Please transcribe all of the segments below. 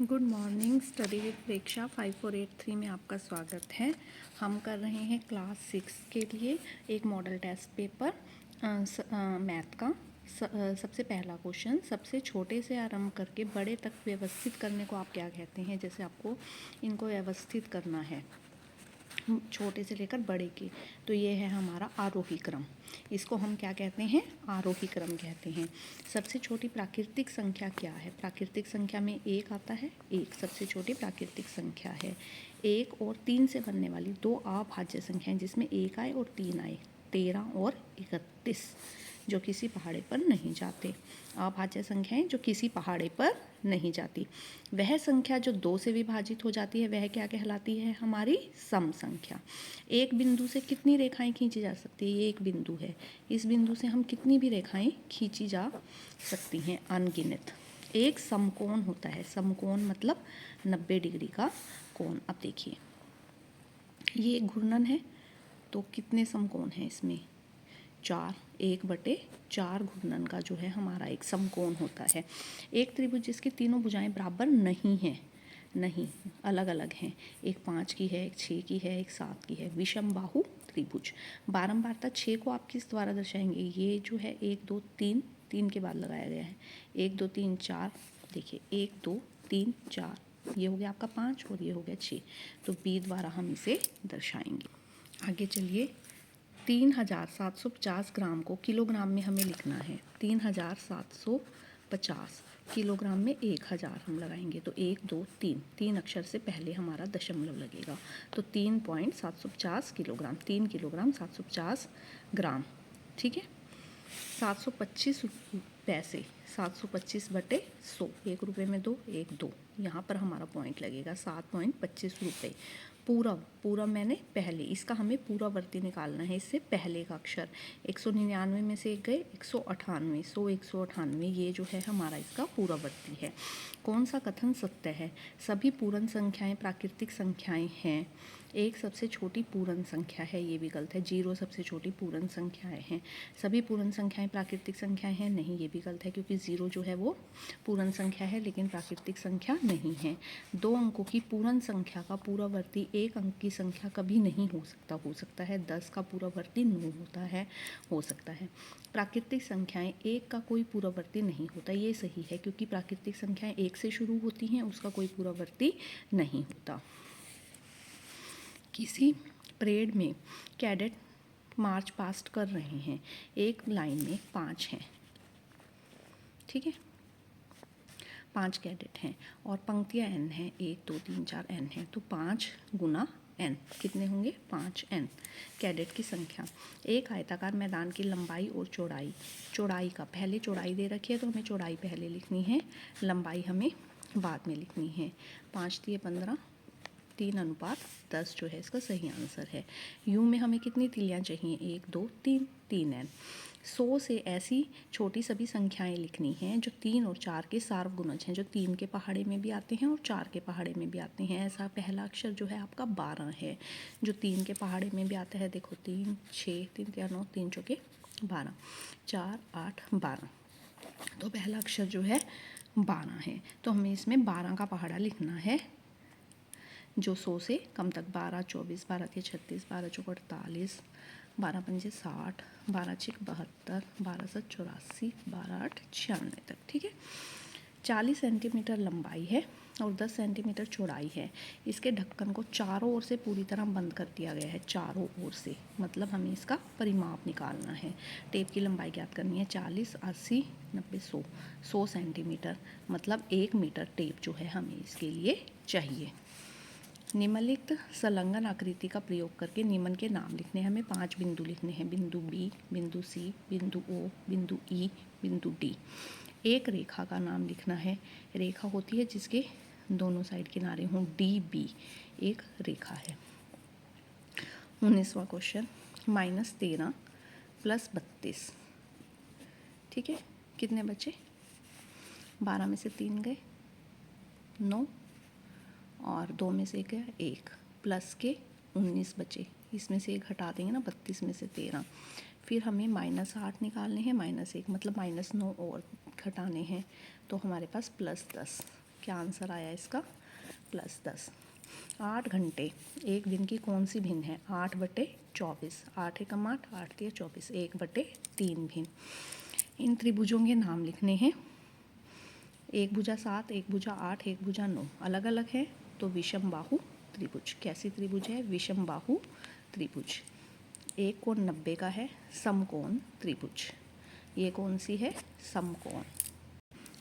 Good morning. Study with प्रेक्षा 5483 में आपका स्वागत है। हम कर रहे हैं क्लास 6 के लिए एक मॉडल टेस्ट पेपर मैथ का। सबसे पहला क्वेश्चन, सबसे छोटे से आरंभ करके बड़े तक व्यवस्थित करने को आप क्या कहते हैं। जैसे आपको इनको व्यवस्थित करना है छोटे से लेकर बड़े की, तो ये है हमारा आरोही क्रम। इसको हम क्या कहते हैं, आरोही क्रम कहते हैं। सबसे छोटी प्राकृतिक संख्या क्या है। प्राकृतिक संख्या में एक आता है, एक सबसे छोटी प्राकृतिक संख्या है। एक और 3 से बनने वाली दो अभाज्य संख्याएं जिसमें एक आए और 3 आए, 13 और 31, जो किसी पहाड़े पर नहीं जाते। अभाज्य संख्याएं जो किसी पहाड़े पर नहीं जाती। वह संख्या जो 2 से विभाजित हो जाती है वह क्या कहलाती है, हमारी सम संख्या। एक बिंदु से कितनी रेखाएं खींची जा सकती है, ये एक बिंदु है, इस बिंदु से हम कितनी भी रेखाएं खींची जा सकती हैं, अनगिनत। एक समकोण होता है, समकोण मतलब 90 डिग्री का कोण। अब देखिए ये एक घूर्णन है, तो कितने समकोण हैं इसमें, 4, 1/4 घूर्णन का जो है हमारा एक समकोण होता है। एक त्रिभुज जिसकी तीनों भुजाएं बराबर नहीं हैं, नहीं अलग अलग हैं, एक 5 की है, एक 6 की है, एक 7 की है, विषम बाहु त्रिभुज। बारंबारता 6 को आप किस द्वारा दर्शाएंगे, ये जो है 1 2 3, 3 के बाद लगाया गया है, 1 2 3 4, देखिए 1 2 3 4, ये हो गया आपका 5 और ये हो गया 6, तो बी द्वारा हम इसे दर्शाएंगे। आगे चलिए, 3750 ग्राम को किलोग्राम में हमें लिखना है। 3750 किलोग्राम में 1000 हम लगाएंगे, तो 1 2 3, 3 अक्षर से पहले हमारा दशमलव लगेगा, तो 3.750 किलोग्राम, 3 किलोग्राम 750 ग्राम। ठीक है, 725 पैसे, 725/100, 1 रुपये में 2, 1 2, यहाँ पर हमारा पॉइंट लगेगा 7.25 रुपये। पूरा मैंने पहले, इसका हमें पूरा वर्ती निकालना है, इससे पहले का अक्षर। 199 में से एक गए 198, 100 198, ये जो है हमारा इसका पूरा वर्ती है। कौन सा कथन सत्य है, सभी पूर्ण संख्याएं प्राकृतिक संख्याएं हैं। एक सबसे छोटी पूर्ण संख्या है, ये भी गलत है। 0 सबसे छोटी पूर्ण संख्याएं हैं। सभी पूर्ण संख्याएं प्राकृतिक संख्याएं हैं, नहीं ये भी गलत है, क्योंकि 0 जो है वो पूर्ण संख्या है लेकिन प्राकृतिक संख्या नहीं है। 2 अंकों की पूर्ण संख्या का पूर्ववर्ती 1 अंक की संख्या कभी नहीं हो सकता है 10 का पूर्ववर्ती 9 होता है, हो सकता है। प्राकृतिक संख्याएं 1 का कोई पूर्ववर्ती नहीं होता, ये सही है, क्योंकि प्राकृतिक संख्याएं 1 से शुरू होती हैं, उसका कोई पूर्ववर्ती नहीं होता। किसी परेड में कैडेट मार्च पास्ट कर रहे हैं, एक लाइन में 5 हैं, ठीक है, 5 कैडेट हैं और पंक्तियाँ n हैं, 1 2 3 4 n हैं, तो 5 गुना n कितने होंगे, 5n कैडेट की संख्या। एक आयताकार मैदान की लंबाई और चौड़ाई का, पहले चौड़ाई दे रखी है तो हमें चौड़ाई पहले लिखनी है, लंबाई हमें बाद में लिखनी है। 5 × 15, 3:10 जो है इसका सही आंसर है। यू में हमें कितनी तिलियाँ चाहिए, 1 2 3, 3n। 100 से ऐसी छोटी सभी संख्याएं लिखनी हैं जो 3 और 4 के सार्वगुणज हैं, जो 3 के पहाड़े में भी आते हैं और 4 के पहाड़े में भी आते हैं। ऐसा पहला अक्षर जो है आपका 12 है, जो 3 के पहाड़े में भी आता है। देखो 3 6 3 3 9, 3 चौके 12, 4 8 12, तो पहला अक्षर जो है 12 है, तो हमें इसमें 12 का पहाड़ा लिखना है, जो 100 से कम तक। 12 24, 12 3 36, 12 4 48, 12 5 60, 12 6 72, 12 7 84, 12 8 96 तक, ठीक है। 40 सेंटीमीटर लंबाई है और 10 सेंटीमीटर चौड़ाई है। इसके ढक्कन को चारों ओर से पूरी तरह बंद कर दिया गया है, चारों ओर से, मतलब हमें इसका परिमाप निकालना है। टेप की लंबाई ज्ञात करनी है, 40 80 90 100, 100 सेंटीमीटर, मतलब 1 मीटर टेप जो है हमें इसके लिए चाहिए। निम्नलिखित संलग्न आकृति का प्रयोग करके निम्न के नाम लिखने हैं। हमें 5 बिंदु लिखने हैं, बिंदु बी, बिंदु सी, बिंदु ओ, बिंदु ई, बिंदु डी। एक रेखा का नाम लिखना है, रेखा होती है जिसके दोनों साइड किनारे हों, डी बी एक रेखा है। 19वां क्वेश्चन, -13 + 32, ठीक है, कितने बचे, 12 में से 3 गए 9 और 2 में से एक गया 1, प्लस के 19 बचे, इसमें से एक हटा देंगे ना, 32 में से 13, फिर हमें -8 निकालने हैं, -1 मतलब -9 और घटाने हैं, तो हमारे पास +10, क्या आंसर आया इसका? +10। 8 घंटे एक दिन की कौन सी भिन्न है? 8/24। 8 एकम 8, 8 तिया 24, 1/3 भिन्न। इन त्रिभुजों के नाम लिखने हैं। एक भुजा 7, एक भुजा 8, एक भुजा 9 अलग अलग है तो विषम बाहु त्रिभुज। कैसी त्रिभुज है? विषम बाहु त्रिभुज। एक कोण 90 का है, समकोण त्रिभुज। ये कौन सी है? समकोण।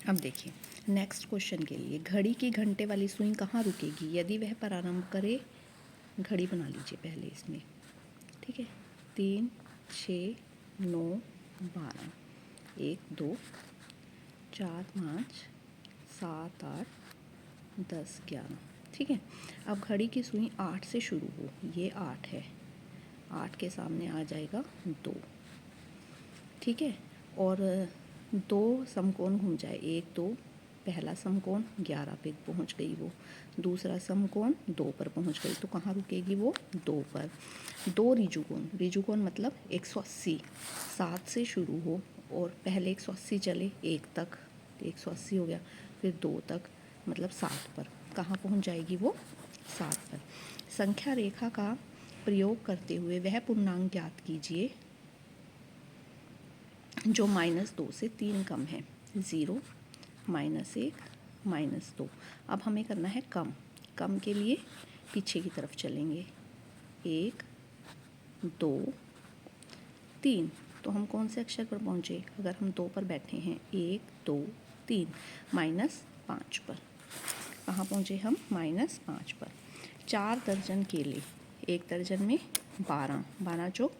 अब देखिए नेक्स्ट क्वेश्चन के लिए, घड़ी की घंटे वाली सुई कहाँ रुकेगी यदि वह प्रारंभ करे? घड़ी बना लीजिए पहले इसमें, ठीक है। 3, 6, 9, 12, 1, 2, 4, 5, 7, 8, 10, 11, ठीक है। अब घड़ी की सुई 8 से शुरू हो, ये 8 है, 8 के सामने आ जाएगा 2, ठीक है। और 2 समकोण घूम जाए, 1, 2, पहला समकोण 11 पे पहुंच गई वो, दूसरा समकोण 2 पर पहुंच गई, तो कहाँ रुकेगी वो? 2 पर। 2 ऋजुकोण, ऋजुकोण मतलब 180, 7 से शुरू हो और पहले 180 चले 1 तक, 180 हो गया, फिर 2 तक मतलब 7 पर, कहाँ पहुंच जाएगी वो? 7 पर। संख्या रेखा का प्रयोग करते हुए वह पूर्णांक ज्ञात कीजिए जो -2 से 3 कम है। 0, -1, -2। अब हमें करना है कम। कम के लिए पीछे की तरफ चलेंगे, 1, 2, 3। तो हम कौन से अक्षर पर पहुँचे? अगर हम 2 पर बैठे हैं, 1, 2, 3, -5 पर। कहाँ पहुँचे हम? -5 पर। 4 दर्जन केले, 1 दर्जन में 12, 12 चौक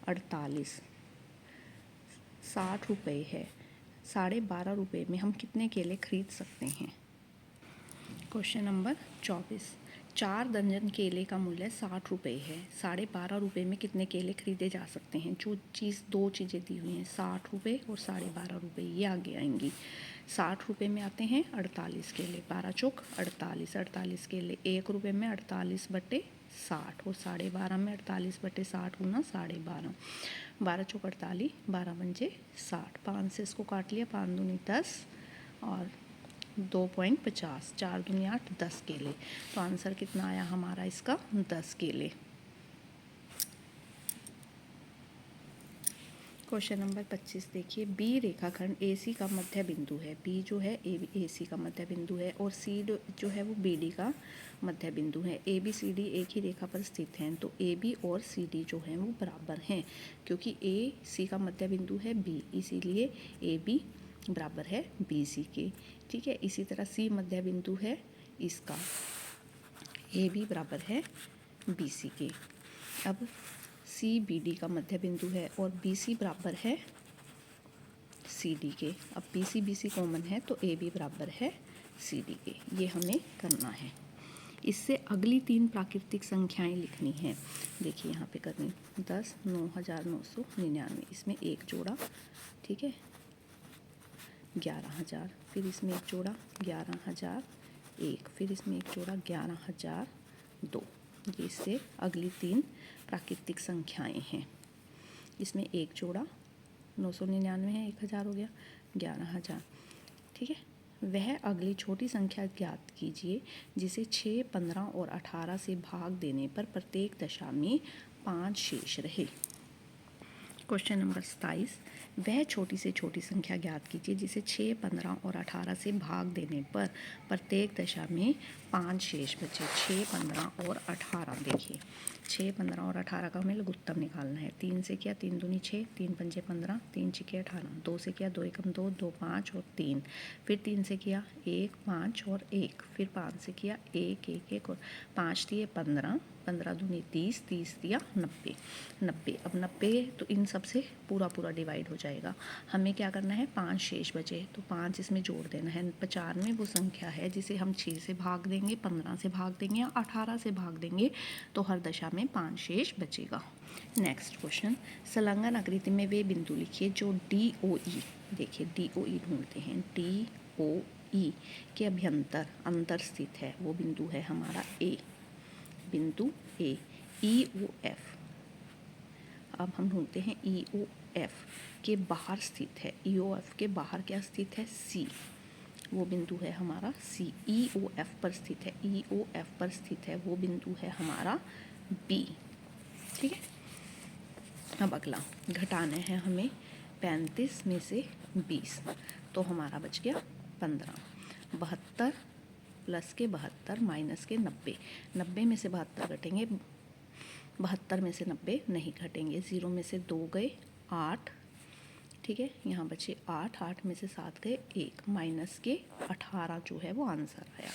48, 60 रुपये है। 12.5 रुपये में हम कितने केले खरीद सकते हैं? Question number 24। 4 दर्जन केले का मूल्य 60 रुपये है। 12.5 रुपये में कितने केले खरीदे जा सकते हैं? जो चीज़, 2 चीज़ें दी हुई हैं, 60 रुपये और 12.5 रुपये, ये आगे आएंगी। 60 रुपये में आते हैं 48 केले, 12 चौक 48, 48 केले 1 रुपये में 48/60, और 12.5 में 48/60 गुना 12.5, 12 चौक 48, 12 पंजे 60, 5 से इसको काट लिया, 5 दूनी 10 और 2.50, 4 दूनी 8, 10 केले। तो आंसर कितना आया हमारा इसका? 10 केले। क्वेश्चन नंबर 25 देखिए, बी रेखाखंड AC का मध्य बिंदु है। बी जो है AC का मध्य बिंदु है और सी जो है वो BD का मध्य बिंदु है। ABCD एक ही रेखा पर स्थित हैं, तो AB और CD जो हैं वो बराबर हैं, क्योंकि AC का मध्य बिंदु है B, इसीलिए AB बराबर है BC के, ठीक है। इसी तरह C मध्य बिंदु है इसका, AB बराबर है BC के। अब CBD का मध्य बिंदु है और BC बराबर है CD के। अब BC कॉमन है तो AB बराबर है CD के। ये हमें करना है। इससे अगली 3 प्राकृतिक संख्याएं लिखनी हैं। देखिए यहाँ पे करनी 10, 9,999, इसमें एक जोड़ा, ठीक है, 11,000, फिर इसमें एक जोड़ा 11,001, फिर इसमें एक जोड़ा 11,002। ये इससे अगली 3 प्राकृतिक संख्याएं हैं। इसमें एक जोड़ा 999 है, 1,000 हो गया, 11,000, ठीक है। वह अगली छोटी संख्या ज्ञात कीजिए जिसे 6, 15 और 18 से भाग देने पर प्रत्येक दशा में 5 शेष रहे। Question number 27। वह छोटी से छोटी संख्या ज्ञात कीजिए जिसे 6, 15 और 18 से भाग देने पर प्रत्येक दशा में 5 शेष बचे। 6, 15 और 18, देखिए 6, 15 और 18 का हमें लघुत्तम निकालना है। 3 से किया 3 दूनी 6, 3 पंजे 15, 3 छक्के 18, 2 से किया 2 एकम 2, 2 5 और 3, फिर 3 से किया 1, 5 और 1, फिर 5 से किया 1, 1, 1 और 5 दिए 15, 15 दूनी 30, 30 दिया 90, 90। अब 90 तो इन सब से पूरा डिवाइड हो जाएगा। हमें क्या करना है? 5 शेष बचे, तो 5 इसमें जोड़ देना है। 95 वो संख्या है जिसे हम 6 से भाग देंगे, 15 से भाग देंगे या 18 से भाग देंगे, तो हर दशा में 5 शेष बचेगा। नेक्स्ट क्वेश्चन, संलग्न आकृति में वे बिंदु लिखिए जो DOE, देखिए DOE ढूंढते हैं, DOE के अभ्यंतर अंतर स्थित है। वो बिंदु है हमारा A, बिंदु A। EOF, अब हम ढूंढते हैं EOF के बाहर स्थित है। EOF के बाहर क्या स्थित है? C। वो बिंदु है हमारा सी। ई ओ एफ पर स्थित है, ई ओ एफ पर स्थित है वो बिंदु है हमारा बी। ठीक है, अब अगला घटाने हैं हमें 35 में से 20, तो हमारा बच गया 15। 72 प्लस के 72 माइनस के 90, 90 में से 72 घटेंगे, 72 में से 90 नहीं घटेंगे, 0 में से 2 गए 8, ठीक है, यहाँ बचे 8, 8 में से 7 गए 1, माइनस के 18 जो है वो आंसर आया।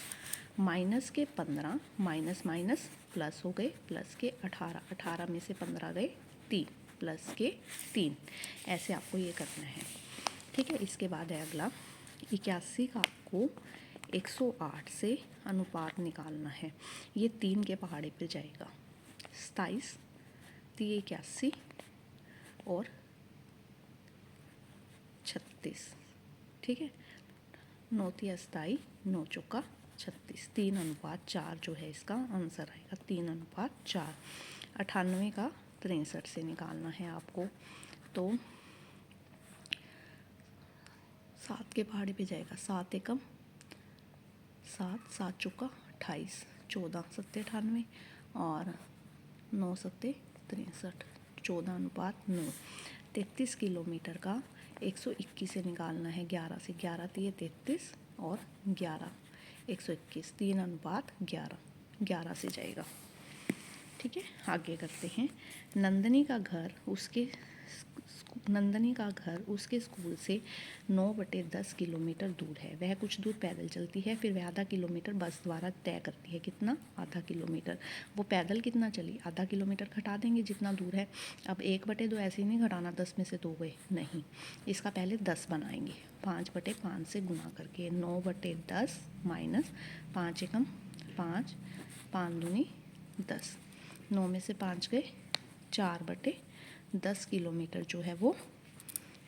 माइनस के 15 माइनस माइनस प्लस हो गए, प्लस के 18, 18 में से 15 गए 3, प्लस के 3, ऐसे आपको ये करना है। ठीक है, इसके बाद है अगला 81 का आपको 108 से अनुपात निकालना है। ये 3 के पहाड़े पे जाएगा, 27, 81 और 36। ठीक है, 9 3 27, 9 चौका 36, 3:4 जो है इसका आंसर आएगा, 3:4। 98 का 63 से निकालना है आपको, तो 7 के पहाड़े पे जाएगा, 7 एकम 7, 7 चौका 28, 14 7 98 और 9 7 63, 14:9। 33 किलोमीटर का 121 से निकालना है, 11 से, 11 3 33 और 11 121, 3:11, 11 से जाएगा। ठीक है, आगे करते हैं। नंदनी का घर उसके स्कूल से 9/10 किलोमीटर दूर है। वह कुछ दूर पैदल चलती है, फिर वह आधा किलोमीटर बस द्वारा तय करती है। कितना? आधा किलोमीटर। वो पैदल कितना चली? आधा किलोमीटर घटा देंगे जितना दूर है। अब 1/2 ऐसे ही नहीं घटाना, 10 में से 2 गए, नहीं, इसका पहले 10 बनाएंगे, 5/5 से गुना करके, 9/10 माइनस 5 एकम 5, 5 दूनी 10, 9 में से 5 गए, 4/10 किलोमीटर जो है वो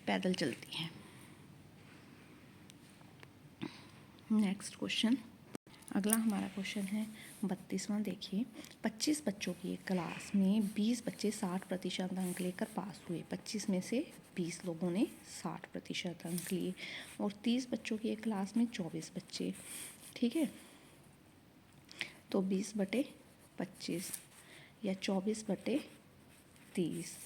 पैदल चलती हैं। नेक्स्ट क्वेश्चन, अगला हमारा क्वेश्चन है 32वां। देखिए, 25 बच्चों की एक क्लास में 20 बच्चे 60% अंक लेकर पास हुए। 25 में से 20 लोगों ने 60% अंक लिए और 30 बच्चों की एक क्लास में 24 बच्चे। ठीक है, तो 20/25 या 24/30,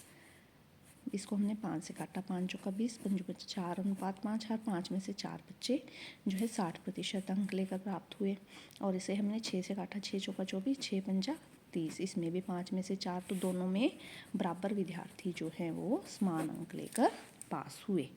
इसको हमने 5 से काटा, 5 चौका 20, 5 बचे 4:5, हर 5 में से 4 बच्चे जो है 60% अंक लेकर प्राप्त हुए। और इसे हमने 6 से काटा, 6 चौका 24, 6 पंजा 30, इसमें भी 5 में से 4, तो दोनों में बराबर विद्यार्थी जो हैं वो समान अंक लेकर पास हुए।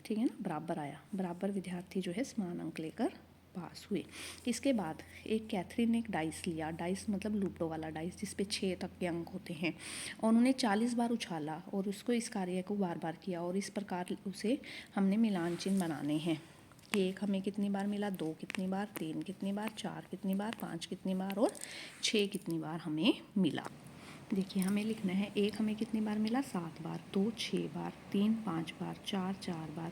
ठीक है ना, बराबर आया, बराबर विद्यार्थी जो है समान अंक लेकर पास हुए। इसके बाद एक कैथरीन ने एक डाइस लिया, डाइस मतलब लूडो वाला डाइस जिस पे 6 तक के अंक होते हैं, और उन्होंने 40 बार उछाला और उसको इस कार्य को बार बार किया, और इस प्रकार उसे हमने मिलान चिन्ह बनाने हैं। 1 हमें कितनी बार मिला, 2 कितनी बार, 3 कितनी बार, 4 कितनी बार, 5 कितनी बार और 6 कितनी बार हमें मिला। देखिए, हमें लिखना है 1 हमें कितनी बार मिला, 7 बार, 2 6 बार, 3 5 बार, 4 4 बार,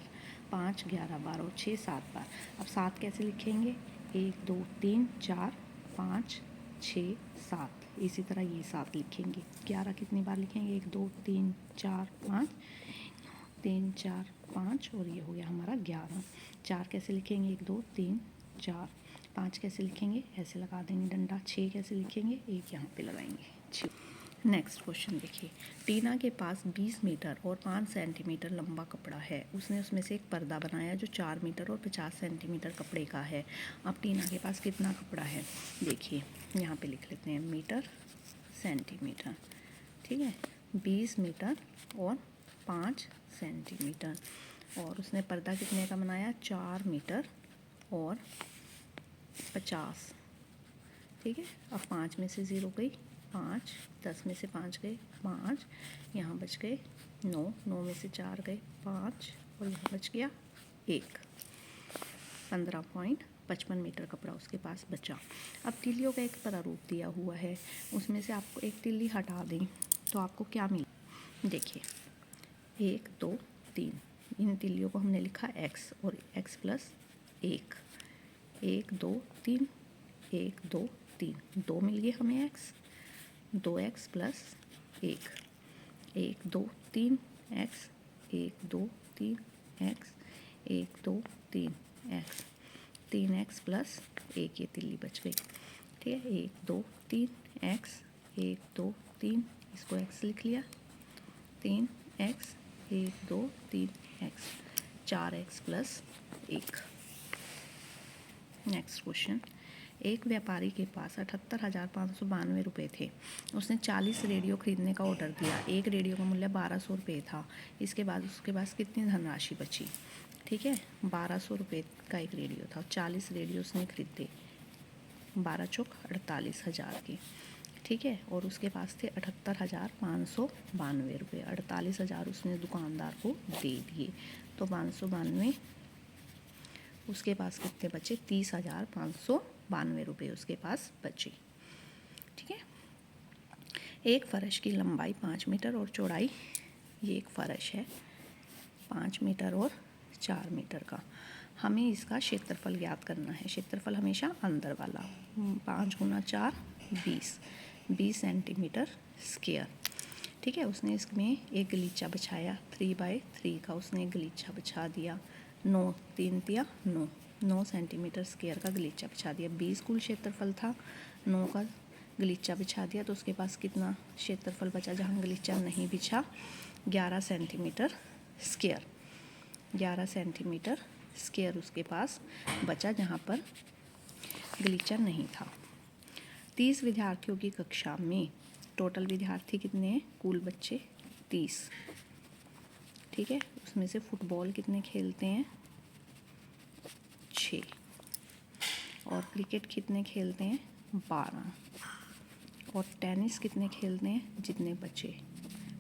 5 11 बार और 6 7 बार। अब 7 कैसे लिखेंगे, 1 2 3 4 5 6 7, इसी तरह ये 7 लिखेंगे। 11 कितनी बार लिखेंगे, 1 2 3 4 5, 3 4 5 और ये हो गया हमारा 11। 4 कैसे लिखेंगे, 1 2 3 4, 5 कैसे लिखेंगे, ऐसे लगा देंगे डंडा, 6 कैसे लिखेंगे, 1 यहाँ पे लगाएंगे, 6। नेक्स्ट क्वेश्चन देखिए, टीना के पास 20 मीटर और 5 सेंटीमीटर लंबा कपड़ा है। उसने उसमें से एक पर्दा बनाया जो 4 मीटर और 50 सेंटीमीटर कपड़े का है। अब टीना के पास कितना कपड़ा है, देखिए यहाँ पे लिख लेते हैं मीटर सेंटीमीटर। ठीक है, 20 मीटर और 5 सेंटीमीटर, और उसने पर्दा कितने का बनाया, 4 मीटर और 50। ठीक है, अब 5 में से 0 गई, 5, 10 में से 5 गए 5, यहाँ बच गए 9, 9 में से 4 गए 5 और यहाँ बच गया 1। 15.55 मीटर कपड़ा उसके पास बचा। अब तिल्लियों का एक प्रारूप दिया हुआ है, उसमें से आपको एक तिल्ली हटा दें तो आपको क्या मिले, देखिए 1 2 3, इन तिल्लियों को हमने लिखा x और x प्लस 1, 1 2 3, 1 2 3, 2 मिल गए हमें x, 2x plus 1, 1 2 3 x, 1 2 3 x, 1 2 3 x, 3x plus 1, ये तिल्ली बच गई। ठीक है, 1 2 3 x, 1 2 3, इसको x लिख लिया, 3x, 1 2 3 x, 4x plus 1। Next question, एक व्यापारी के पास 78,592 रुपये थे। उसने 40 रेडियो खरीदने का ऑर्डर दिया। एक रेडियो का मूल्य 1200 रुपये था। इसके बाद उसके पास कितनी धनराशि बची? ठीक है, 1200 रुपये का एक रेडियो था, 40 रेडियो उसने खरीदे, 12 चौक 48,000 के। ठीक है, और उसके पास थे 78,592 रुपये। 48,000 उसने दुकानदार को दे दिए, तो 592, उसके पास कितने बचे? 30,592 रुपये उसके पास बचे। ठीक है, एक फर्श की लंबाई 5 मीटर और चौड़ाई, ये एक फर्श है 5 मीटर और 4 मीटर का। हमें इसका क्षेत्रफल ज्ञात करना है। क्षेत्रफल हमेशा अंदर वाला, 5 गुना 4 20 सेंटीमीटर स्क्वायर। ठीक है, उसने इसमें एक गलीचा बिछाया, 3/3 का उसने एक गलीचा बिछा दिया, 9 3 तिया 9 सेंटीमीटर स्क्वायर का गलीचा बिछा दिया। 20 कुल क्षेत्रफल था, 9 का गलीचा बिछा दिया, तो उसके पास कितना क्षेत्रफल बचा जहाँ गलीचा नहीं बिछा? 11 सेंटीमीटर स्क्वायर। 11 सेंटीमीटर स्क्वायर उसके पास बचा जहाँ पर गलीचा नहीं था। 30 विद्यार्थियों की कक्षा में टोटल विद्यार्थी कितने हैं? कुल बच्चे 30। ठीक है, उसमें से फुटबॉल कितने खेलते हैं? 6। और क्रिकेट कितने खेलते हैं? 12। और टेनिस कितने खेलते हैं? जितने बचे।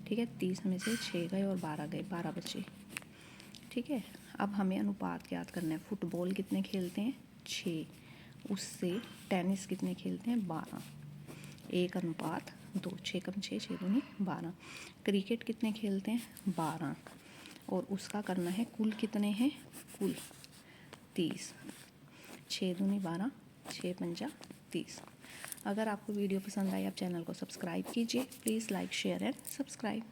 ठीक है, 30 में से 6 गए और 12 गए, 12 बचे। ठीक है, अब हमें अनुपात याद करना है। फुटबॉल कितने खेलते हैं? 6, उससे टेनिस कितने खेलते हैं? 12, 1:2, 6 कम 6, 6 दूनी 12। क्रिकेट कितने खेलते हैं? 12, और उसका करना है कुल कितने हैं? कुल 30, 6 दूनी 12, 6 पंजा 30। अगर आपको वीडियो पसंद आई, आप चैनल को सब्सक्राइब कीजिए। Please like share and subscribe.